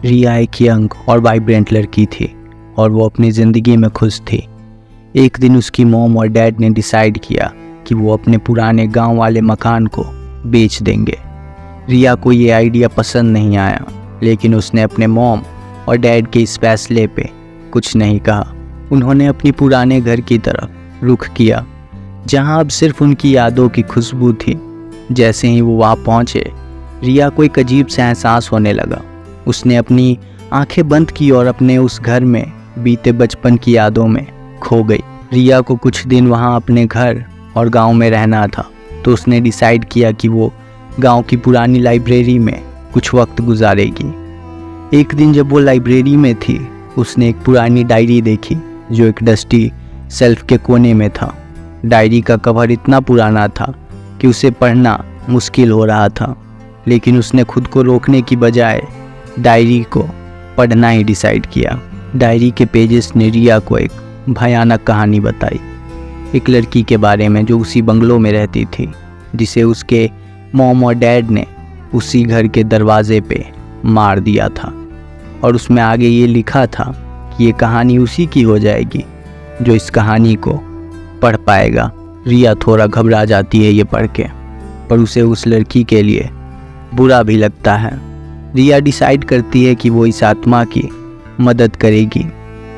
रिया एक यंग और वाइब्रेंट लड़की थी और वो अपनी ज़िंदगी में खुश थी। एक दिन उसकी मॉम और डैड ने डिसाइड किया कि वो अपने पुराने गांव वाले मकान को बेच देंगे। रिया को ये आइडिया पसंद नहीं आया, लेकिन उसने अपने मॉम और डैड के इस फैसले पे कुछ नहीं कहा। उन्होंने अपनी पुराने घर की तरफ रुख किया, जहां अब सिर्फ उनकी यादों की खुशबू थी। जैसे ही वो वहाँ पहुँचे, रिया को एक अजीब सा एहसास होने लगा। उसने अपनी आंखें बंद की और अपने उस घर में बीते बचपन की यादों में खो गई। रिया को कुछ दिन वहाँ अपने घर और गांव में रहना था, तो उसने डिसाइड किया कि वो गांव की पुरानी लाइब्रेरी में कुछ वक्त गुजारेगी। एक दिन जब वो लाइब्रेरी में थी, उसने एक पुरानी डायरी देखी जो एक डस्टी शेल्फ के कोने में था। डायरी का कवर इतना पुराना था कि उसे पढ़ना मुश्किल हो रहा था, लेकिन उसने खुद को रोकने की बजाय डायरी को पढ़ना ही डिसाइड किया। डायरी के पेजेस ने रिया को एक भयानक कहानी बताई, एक लड़की के बारे में जो उसी बंगलो में रहती थी, जिसे उसके मॉम और डैड ने उसी घर के दरवाजे पे मार दिया था। और उसमें आगे ये लिखा था कि ये कहानी उसी की हो जाएगी जो इस कहानी को पढ़ पाएगा। रिया थोड़ा घबरा जाती है ये पढ़ के, पर उसे उस लड़की के लिए बुरा भी लगता है। रिया डिसाइड करती है कि वो इस आत्मा की मदद करेगी।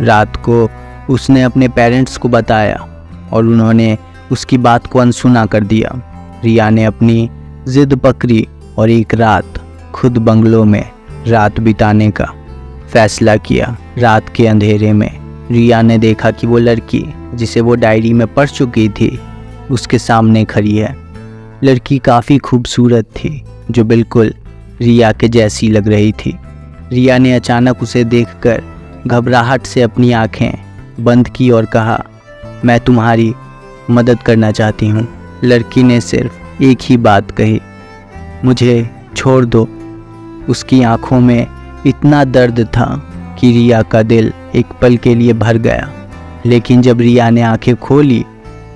रात को उसने अपने पेरेंट्स को बताया और उन्होंने उसकी बात को अनसुना कर दिया। रिया ने अपनी जिद पकड़ी और एक रात खुद बंगलो में रात बिताने का फैसला किया। रात के अंधेरे में रिया ने देखा कि वो लड़की जिसे वो डायरी में पढ़ चुकी थी उसके सामने खड़ी है। लड़की काफ़ी खूबसूरत थी, जो बिल्कुल रिया के जैसी लग रही थी। रिया ने अचानक उसे देखकर घबराहट से अपनी आंखें बंद की और कहा, मैं तुम्हारी मदद करना चाहती हूँ। लड़की ने सिर्फ एक ही बात कही, मुझे छोड़ दो। उसकी आंखों में इतना दर्द था कि रिया का दिल एक पल के लिए भर गया, लेकिन जब रिया ने आंखें खोली,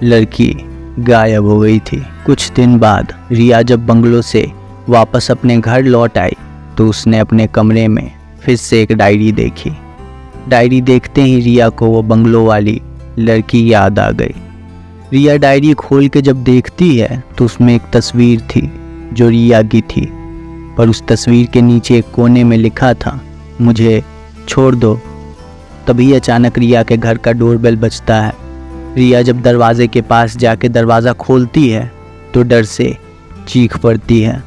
लड़की गायब हो गई थी। कुछ दिन बाद रिया जब बंगलो से वापस अपने घर लौट आई, तो उसने अपने कमरे में फिर से एक डायरी देखी। डायरी देखते ही रिया को वो बंगलो वाली लड़की याद आ गई। रिया डायरी खोल के जब देखती है तो उसमें एक तस्वीर थी जो रिया की थी, पर उस तस्वीर के नीचे एक कोने में लिखा था, मुझे छोड़ दो। तभी अचानक रिया के घर का डोरबेल बजता है। रिया जब दरवाजे के पास जाके दरवाज़ा खोलती है तो डर से चीख पड़ती है।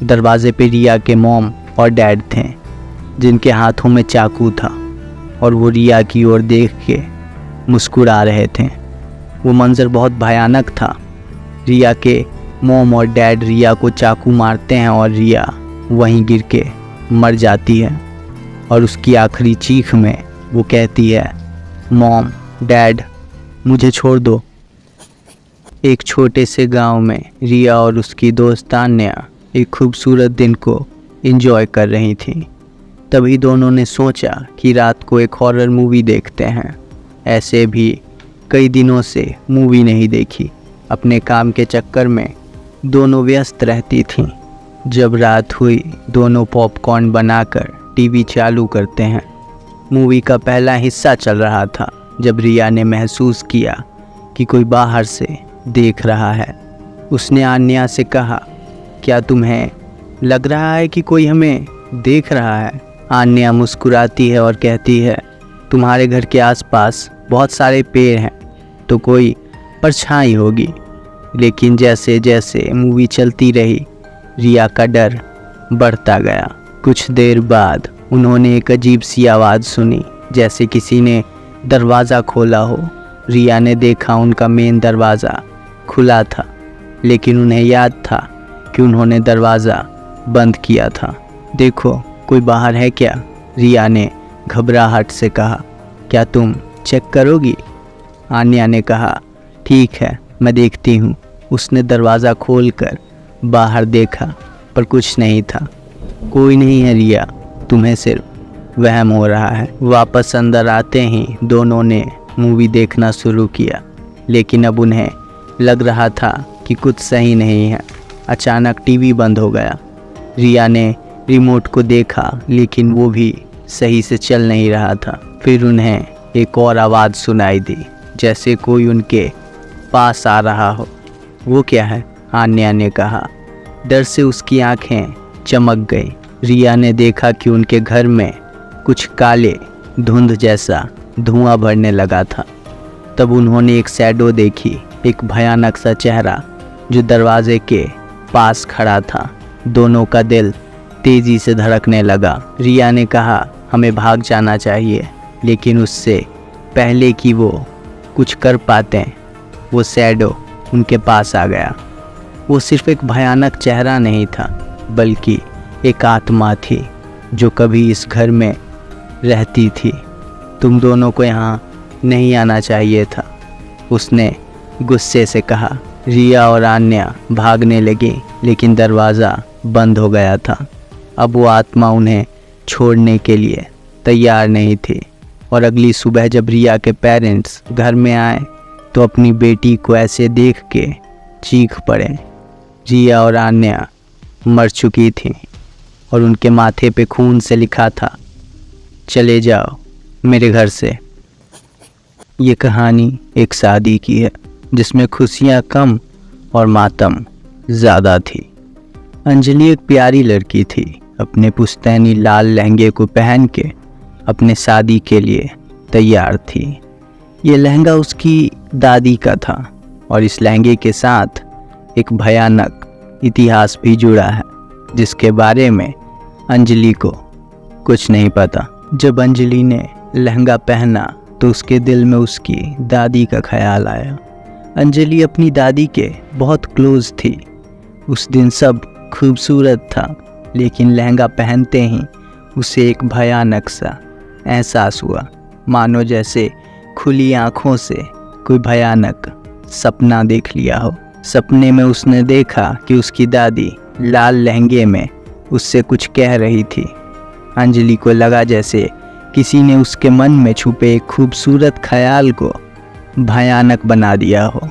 दरवाजे पे रिया के मॉम और डैड थे, जिनके हाथों में चाकू था और वो रिया की ओर देख के मुस्कुरा रहे थे। वो मंजर बहुत भयानक था। रिया के मॉम और डैड रिया को चाकू मारते हैं और रिया वहीं गिर के मर जाती है। और उसकी आखिरी चीख में वो कहती है, मॉम, डैड, मुझे छोड़ दो। एक छोटे से गांव में रिया और उसकी दोस्त तान्या एक खूबसूरत दिन को एंजॉय कर रही थी। तभी दोनों ने सोचा कि रात को एक हॉरर मूवी देखते हैं। ऐसे भी कई दिनों से मूवी नहीं देखी। अपने काम के चक्कर में दोनों व्यस्त रहती थीं। जब रात हुई, दोनों पॉपकॉर्न बनाकर टीवी चालू करते हैं। मूवी का पहला हिस्सा चल रहा था जब रिया ने महसूस किया कि कोई बाहर से देख रहा है। उसने आन्या से कहा, क्या तुम्हें लग रहा है कि कोई हमें देख रहा है? आन्या मुस्कुराती है और कहती है, तुम्हारे घर के आसपास बहुत सारे पेड़ हैं, तो कोई परछाई होगी। लेकिन जैसे जैसे मूवी चलती रही, रिया का डर बढ़ता गया। कुछ देर बाद उन्होंने एक अजीब सी आवाज़ सुनी, जैसे किसी ने दरवाज़ा खोला हो। रिया ने देखा उनका मेन दरवाज़ा खुला था, लेकिन उन्हें याद था कि उन्होंने दरवाज़ा बंद किया था। देखो, कोई बाहर है क्या? रिया ने घबराहट से कहा। क्या तुम चेक करोगी? आन्या ने कहा, ठीक है, मैं देखती हूँ। उसने दरवाज़ा खोलकर बाहर देखा, पर कुछ नहीं था। कोई नहीं है रिया, तुम्हें सिर्फ वहम हो रहा है। वापस अंदर आते ही दोनों ने मूवी देखना शुरू किया, लेकिन अब उन्हें लग रहा था कि कुछ सही नहीं है। अचानक टीवी बंद हो गया। रिया ने रिमोट को देखा लेकिन वो भी सही से चल नहीं रहा था। फिर उन्हें एक और आवाज़ सुनाई दी, जैसे कोई उनके पास आ रहा हो। वो क्या है? आन्या ने कहा। डर से उसकी आंखें चमक गई। रिया ने देखा कि उनके घर में कुछ काले धुंध जैसा धुआं भरने लगा था। तब उन्होंने एक शैडो देखी, एक भयानक सा चेहरा जो दरवाजे के पास खड़ा था। दोनों का दिल तेजी से धड़कने लगा। रिया ने कहा, हमें भाग जाना चाहिए, लेकिन उससे पहले कि वो कुछ कर पाते वो शैडो उनके पास आ गया। वो सिर्फ एक भयानक चेहरा नहीं था, बल्कि एक आत्मा थी जो कभी इस घर में रहती थी। तुम दोनों को यहाँ नहीं आना चाहिए था, उसने गुस्से से कहा। रिया और आन्या भागने लगी, लेकिन दरवाज़ा बंद हो गया था। अब वो आत्मा उन्हें छोड़ने के लिए तैयार नहीं थी। और अगली सुबह जब रिया के पेरेंट्स घर में आए तो अपनी बेटी को ऐसे देख के चीख पड़े। रिया और आन्या मर चुकी थीं और उनके माथे पे खून से लिखा था, चले जाओ मेरे घर से। ये कहानी एक शादी की है जिसमें खुशियाँ कम और मातम ज़्यादा थी। अंजलि एक प्यारी लड़की थी। अपने पुश्तैनी लाल लहंगे को पहन के अपने शादी के लिए तैयार थी। ये लहंगा उसकी दादी का था और इस लहंगे के साथ एक भयानक इतिहास भी जुड़ा है, जिसके बारे में अंजलि को कुछ नहीं पता। जब अंजलि ने लहंगा पहना तो उसके दिल में उसकी दादी का ख्याल आया। अंजलि अपनी दादी के बहुत क्लोज थी। उस दिन सब खूबसूरत था, लेकिन लहंगा पहनते ही उसे एक भयानक सा एहसास हुआ, मानो जैसे खुली आँखों से कोई भयानक सपना देख लिया हो। सपने में उसने देखा कि उसकी दादी लाल लहंगे में उससे कुछ कह रही थी। अंजलि को लगा जैसे किसी ने उसके मन में छुपे एक खूबसूरत ख्याल को भयानक बना दिया हो।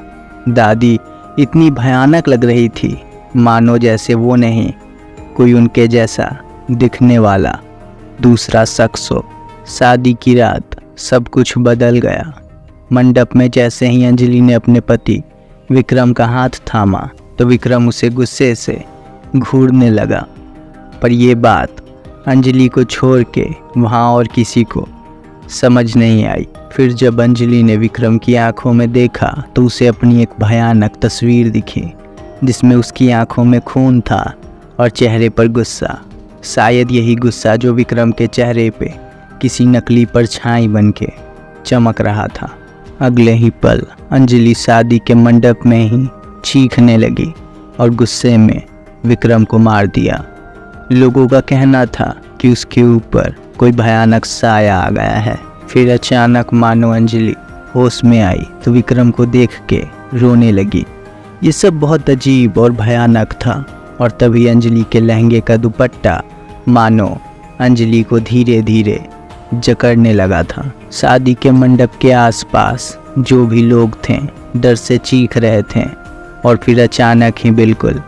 दादी इतनी भयानक लग रही थी, मानो जैसे वो नहीं, कोई उनके जैसा दिखने वाला दूसरा शख्स हो। शादी की रात सब कुछ बदल गया। मंडप में जैसे ही अंजलि ने अपने पति विक्रम का हाथ थामा तो विक्रम उसे गुस्से से घूरने लगा। पर यह बात अंजलि को छोड़ के वहाँ और किसी को समझ नहीं आई। फिर जब अंजलि ने विक्रम की आंखों में देखा तो उसे अपनी एक भयानक तस्वीर दिखी, जिसमें उसकी आंखों में खून था और चेहरे पर गुस्सा। शायद यही गुस्सा जो विक्रम के चेहरे पे किसी नकली परछाई बन के चमक रहा था। अगले ही पल अंजलि शादी के मंडप में ही चीखने लगी और गुस्से में विक्रम को मार दिया। लोगों का कहना था कि उसके ऊपर कोई भयानक साया आ गया है। फिर अचानक मानो अंजलि होश में आई तो विक्रम को देख के रोने लगी। ये सब बहुत अजीब और भयानक था। और तभी अंजलि के लहंगे का दुपट्टा मानो अंजलि को धीरे धीरे जकड़ने लगा था। शादी के मंडप के आसपास जो भी लोग थे डर से चीख रहे थे और फिर अचानक ही बिल्कुल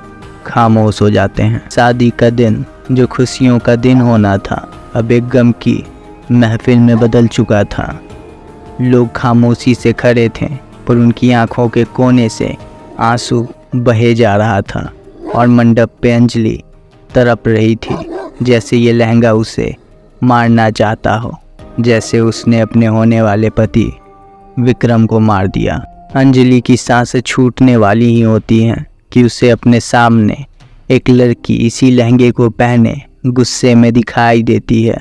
खामोश हो जाते हैं। शादी का दिन जो खुशियों का दिन होना था अब एक गम की महफिल में बदल चुका था। लोग खामोशी से खड़े थे, पर उनकी आंखों के कोने से आंसू बहे जा रहा था और मंडप पे अंजलि तड़प रही थी, जैसे ये लहंगा उसे मारना चाहता हो, जैसे उसने अपने होने वाले पति विक्रम को मार दिया। अंजलि की सांसें छूटने वाली ही होती हैं कि उसे अपने सामने एक लड़की इसी लहंगे को पहने गुस्से में दिखाई देती है।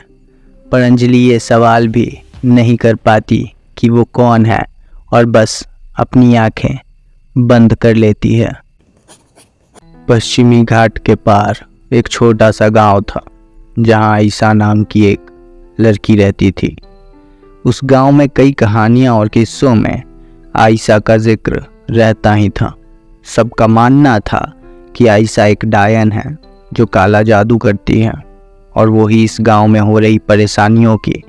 पर अंजलि ये सवाल भी नहीं कर पाती कि वो कौन है और बस अपनी आंखें बंद कर लेती है। पश्चिमी घाट के पार एक छोटा सा गांव था जहां आयशा नाम की एक लड़की रहती थी। उस गांव में कई कहानियां और किस्सों में आयशा का जिक्र रहता ही था। सबका मानना था कि आयशा एक डायन है जो काला जादू करती है और वही इस गांव में हो रही परेशानियों की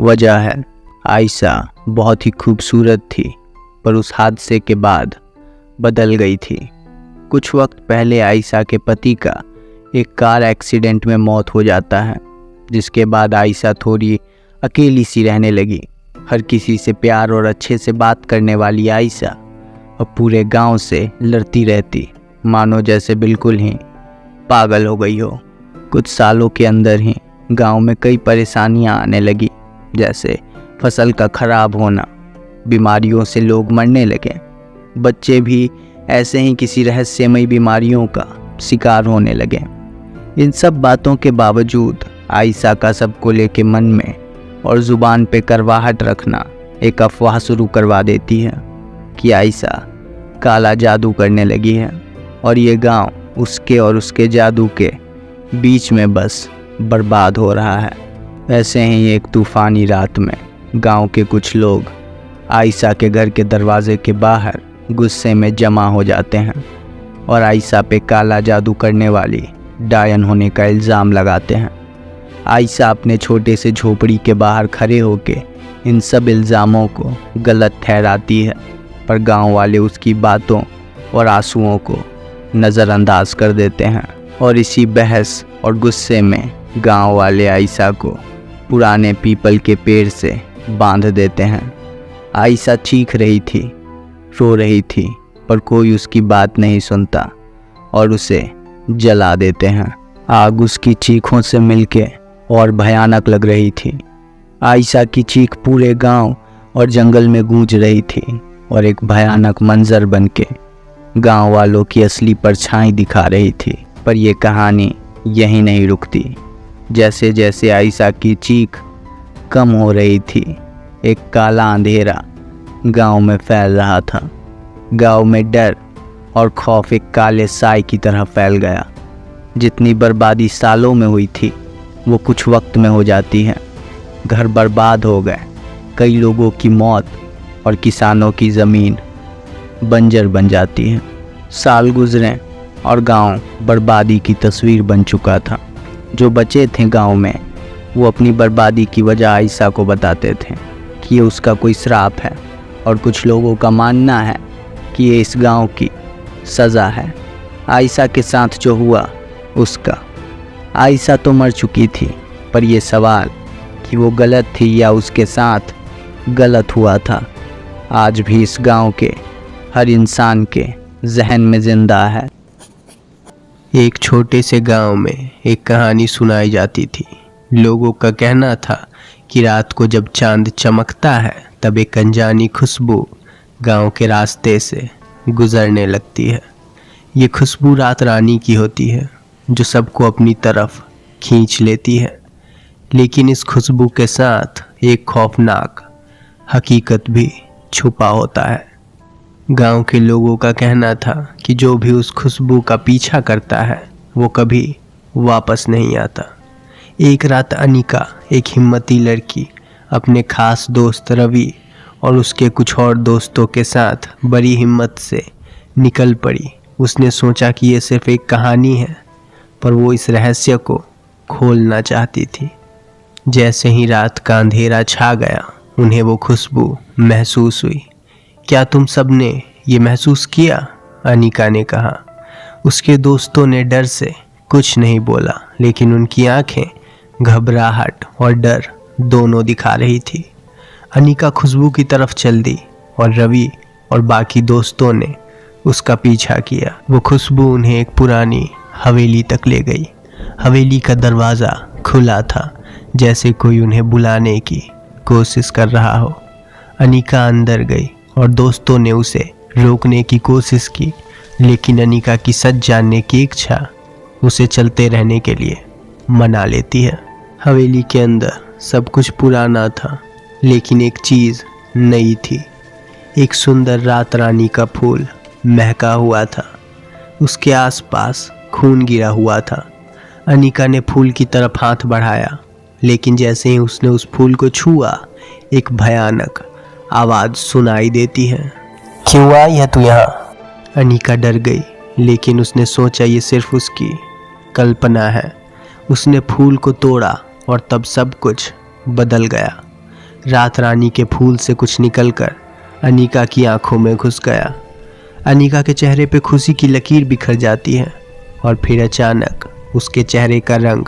वजह है। आयशा बहुत ही खूबसूरत थी, पर उस हादसे के बाद बदल गई थी। कुछ वक्त पहले आयशा के पति का एक कार एक्सीडेंट में मौत हो जाता है, जिसके बाद आयशा थोड़ी अकेली सी रहने लगी। हर किसी से प्यार और अच्छे से बात करने वाली आयशा अब पूरे गांव से लड़ती रहती, मानो जैसे बिल्कुल ही पागल हो गई हो। कुछ सालों के अंदर ही गांव में कई परेशानियां आने लगी, जैसे फसल का खराब होना, बीमारियों से लोग मरने लगे, बच्चे भी ऐसे ही किसी रहस्यमयी बीमारियों का शिकार होने लगे। इन सब बातों के बावजूद आयशा का सबको लेके मन में और ज़ुबान पे करवाहट रखना एक अफवाह शुरू करवा देती है कि आयशा काला जादू करने लगी है और ये गांव उसके और उसके जादू के बीच में बस बर्बाद हो रहा है। ऐसे ही एक तूफ़ानी रात में गांव के कुछ लोग आयशा के घर के दरवाजे के बाहर गुस्से में जमा हो जाते हैं और आयशा पे काला जादू करने वाली डायन होने का इल्ज़ाम लगाते हैं। आयशा अपने छोटे से झोपड़ी के बाहर खड़े होके इन सब इल्ज़ामों को गलत ठहराती है, पर गांव वाले उसकी बातों और आंसुओं को नज़रअंदाज कर देते हैं और इसी बहस और गुस्से में गांव वाले आयशा को पुराने पीपल के पेड़ से बांध देते हैं। आयशा चीख रही थी, रो रही थी, पर कोई उसकी बात नहीं सुनता और उसे जला देते हैं। आग उसकी चीखों से मिलके और भयानक लग रही थी। आयशा की चीख पूरे गांव और जंगल में गूंज रही थी और एक भयानक मंजर बनके गांव वालों की असली परछाई दिखा रही थी। पर यह कहानी यहीं नहीं रुकती। जैसे जैसे आयशा की चीख कम हो रही थी, एक काला अंधेरा गांव में फैल रहा था। गांव में डर और खौफ एक काले साए की तरह फैल गया। जितनी बर्बादी सालों में हुई थी वो कुछ वक्त में हो जाती है। घर बर्बाद हो गए, कई लोगों की मौत और किसानों की ज़मीन बंजर बन जाती है। साल गुजरे और गांव बर्बादी की तस्वीर बन चुका था। जो बचे थे गांव में वो अपनी बर्बादी की वजह आयशा को बताते थे कि ये उसका कोई श्राप है, और कुछ लोगों का मानना है कि ये इस गांव की सज़ा है। आयशा के साथ जो हुआ उसका। आयशा तो मर चुकी थी, पर यह सवाल कि वो गलत थी या उसके साथ गलत हुआ था आज भी इस गांव के हर इंसान के जहन में जिंदा है। एक छोटे से गांव में एक कहानी सुनाई जाती थी। लोगों का कहना था कि रात को जब चांद चमकता है तब एक अनजानी खुशबू गांव के रास्ते से गुजरने लगती है। ये खुशबू रात रानी की होती है जो सबको अपनी तरफ खींच लेती है। लेकिन इस खुशबू के साथ एक खौफनाक हकीकत भी छुपा होता है। गांव के लोगों का कहना था कि जो भी उस खुशबू का पीछा करता है वो कभी वापस नहीं आता। एक रात अनिका, एक हिम्मती लड़की, अपने खास दोस्त रवि और उसके कुछ और दोस्तों के साथ बड़ी हिम्मत से निकल पड़ी। उसने सोचा कि ये सिर्फ एक कहानी है, पर वो इस रहस्य को खोलना चाहती थी। जैसे ही रात का अंधेरा छा गया उन्हें वो खुशबू महसूस हुई। क्या तुम सब ने ये महसूस किया? अनिका ने कहा। उसके दोस्तों ने डर से कुछ नहीं बोला, लेकिन उनकी आंखें घबराहट और डर दोनों दिखा रही थी। अनिका खुशबू की तरफ चल दी और रवि और बाकी दोस्तों ने उसका पीछा किया। वो खुशबू उन्हें एक पुरानी हवेली तक ले गई। हवेली का दरवाज़ा खुला था, जैसे कोई उन्हें बुलाने की कोशिश कर रहा हो। अनिका अंदर गई और दोस्तों ने उसे रोकने की कोशिश की, लेकिन अनिका की सच जानने की इच्छा उसे चलते रहने के लिए मना लेती है। हवेली के अंदर सब कुछ पुराना था, लेकिन एक चीज़ नई थी। एक सुंदर रात रानी का फूल महका हुआ था। उसके आसपास खून गिरा हुआ था। अनिका ने फूल की तरफ हाथ बढ़ाया, लेकिन जैसे ही उसने उस फूल को छुआ एक भयानक आवाज़ सुनाई देती है। क्यों आई है तू यहाँ? अनिका डर गई, लेकिन उसने सोचा ये सिर्फ उसकी कल्पना है। उसने फूल को तोड़ा और तब सब कुछ बदल गया। रात रानी के फूल से कुछ निकलकर अनिका की आंखों में घुस गया। अनिका के चेहरे पे खुशी की लकीर बिखर जाती है और फिर अचानक उसके चेहरे का रंग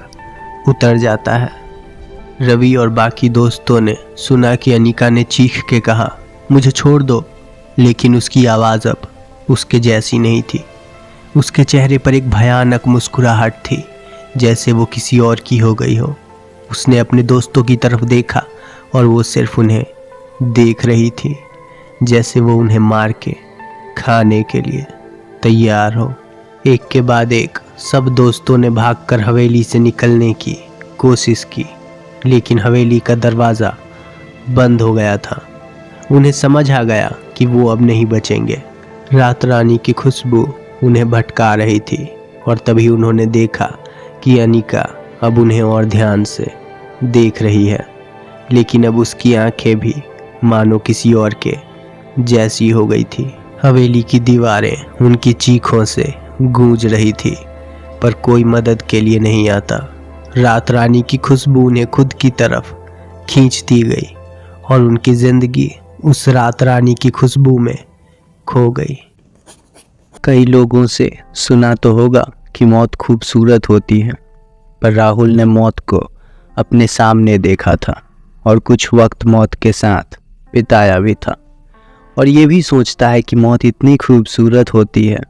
उतर जाता है। रवि और बाकी दोस्तों ने सुना कि अनिका ने चीख के कहा, मुझे छोड़ दो, लेकिन उसकी आवाज़ अब उसके जैसी नहीं थी। उसके चेहरे पर एक भयानक मुस्कुराहट थी, जैसे वो किसी और की हो गई हो। उसने अपने दोस्तों की तरफ देखा और वो सिर्फ उन्हें देख रही थी, जैसे वो उन्हें मार के खाने के लिए तैयार हो। एक के बाद एक सब दोस्तों ने भागकर हवेली से निकलने की कोशिश की, लेकिन हवेली का दरवाज़ा बंद हो गया था। उन्हें समझ आ गया कि वो अब नहीं बचेंगे। रात रानी की खुशबू उन्हें भटका रही थी और तभी उन्होंने देखा कि अनिका अब उन्हें और ध्यान से देख रही है, लेकिन अब उसकी आंखें भी मानो किसी और के जैसी हो गई थी। हवेली की दीवारें उनकी चीखों से गूंज रही थी, पर कोई मदद के लिए नहीं आता। रात रानी की खुशबू उन्हें खुद की तरफ खींचती गई और उनकी जिंदगी उस रात रानी की खुशबू में खो गई। कई लोगों से सुना तो होगा कि मौत खूबसूरत होती है, पर राहुल ने मौत को अपने सामने देखा था और कुछ वक्त मौत के साथ बिताया भी था, और ये भी सोचता है कि मौत इतनी खूबसूरत होती है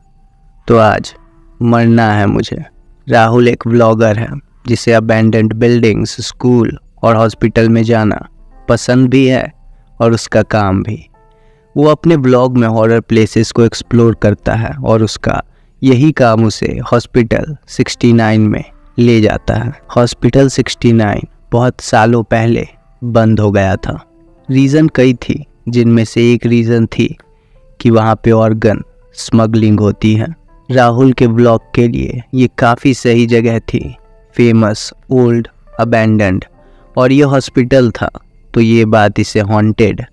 तो आज मरना है मुझे। राहुल एक व्लॉगर है जिसे अबैंडन्ड बिल्डिंग्स, स्कूल और हॉस्पिटल में जाना पसंद भी है और उसका काम भी। वो अपने ब्लॉग में हॉरर प्लेसेस को एक्सप्लोर करता है और उसका यही काम उसे हॉस्पिटल 69 में ले जाता है। हॉस्पिटल 69 बहुत सालों पहले बंद हो गया था। रीज़न कई थी, जिनमें से एक रीज़न थी कि वहाँ पे ऑर्गन स्मगलिंग होती है। राहुल के ब्लॉग के लिए ये काफ़ी सही जगह थी, फेमस, ओल्ड, अबैंडन्ड, और ये हॉस्पिटल था, तो ये बात इसे हॉन्टेड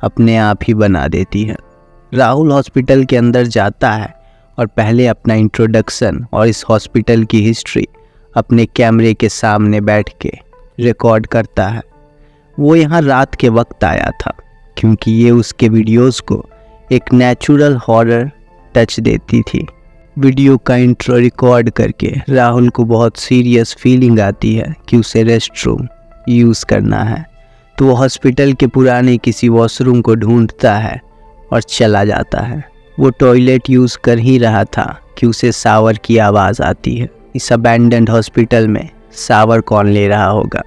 अपने आप ही बना देती है। राहुल हॉस्पिटल के अंदर जाता है और पहले अपना इंट्रोडक्शन और इस हॉस्पिटल की हिस्ट्री अपने कैमरे के सामने बैठ के रिकॉर्ड करता है। वो यहाँ रात के वक्त आया था क्योंकि ये उसके वीडियोस को एक नेचुरल हॉरर टच देती थी। वीडियो का इंट्रो रिकॉर्ड करके राहुल को बहुत सीरियस फीलिंग आती है कि उसे रेस्टरूम यूज़ करना है, तो वो हॉस्पिटल के पुराने किसी वॉशरूम को ढूंढता है और चला जाता है। वो टॉयलेट यूज़ कर ही रहा था कि उसे शावर की आवाज़ आती है। इस अबैंडन्ड हॉस्पिटल में शावर कौन ले रहा होगा,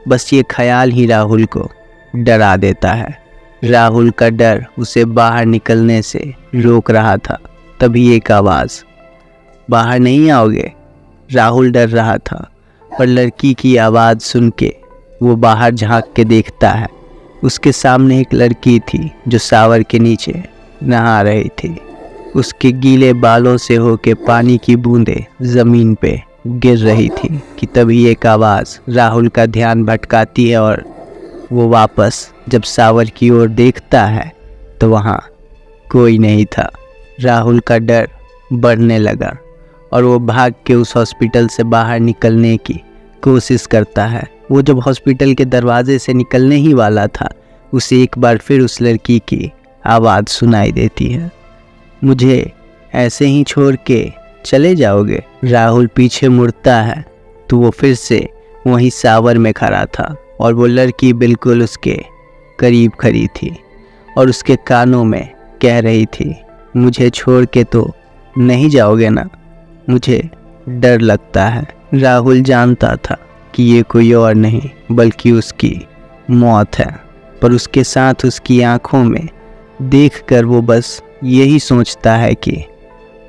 बस ये ख्याल ही राहुल को डरा देता है। राहुल का डर उसे बाहर निकलने से रोक रहा था। तभी एक आवाज़, बाहर नहीं आओगे? राहुल डर रहा था, पर लड़की की आवाज़ सुन के वो बाहर झांक के देखता है। उसके सामने एक लड़की थी जो शावर के नीचे नहा रही थी। उसके गीले बालों से होके पानी की बूंदें ज़मीन पे गिर रही थी कि तभी एक आवाज़ राहुल का ध्यान भटकाती है और वो वापस जब शावर की ओर देखता है तो वहाँ कोई नहीं था। राहुल का डर बढ़ने लगा और वो भाग के उस हॉस्पिटल से बाहर निकलने की कोशिश करता है। वो जब हॉस्पिटल के दरवाजे से निकलने ही वाला था, उसे एक बार फिर उस लड़की की आवाज़ सुनाई देती है, मुझे ऐसे ही छोड़ के चले जाओगे? राहुल पीछे मुड़ता है तो वो फिर से वहीं शावर में खड़ा था और वो लड़की बिल्कुल उसके करीब खड़ी थी और उसके कानों में कह रही थी, मुझे छोड़ के तो नहीं जाओगे ना, मुझे डर लगता है। राहुल जानता था कि ये कोई और नहीं बल्कि उसकी मौत है, पर उसके साथ उसकी आंखों में देखकर वो बस यही सोचता है कि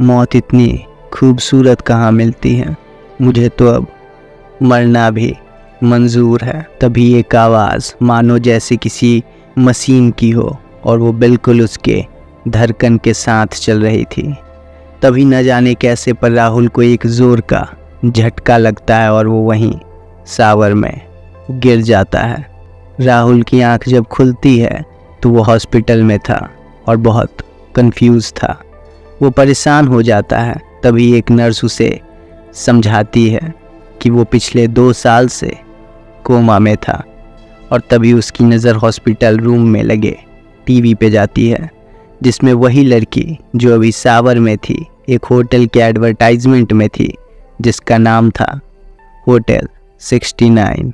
मौत इतनी खूबसूरत कहाँ मिलती है, मुझे तो अब मरना भी मंजूर है। तभी एक आवाज़ मानो जैसे किसी मशीन की हो और वो बिल्कुल उसके धड़कन के साथ चल रही थी। तभी न जाने कैसे पर राहुल को एक ज़ोर का झटका लगता है और वो वहीं शावर में गिर जाता है। राहुल की आंख जब खुलती है तो वो हॉस्पिटल में था और बहुत कंफ्यूज था। वो परेशान हो जाता है। तभी एक नर्स उसे समझाती है कि वो पिछले 2 साल से कोमा में था और तभी उसकी नज़र हॉस्पिटल रूम में लगे टीवी पे जाती है, जिसमें वही लड़की जो अभी शावर में थी एक होटल के एडवर्टाइजमेंट में थी जिसका नाम था होटल 69।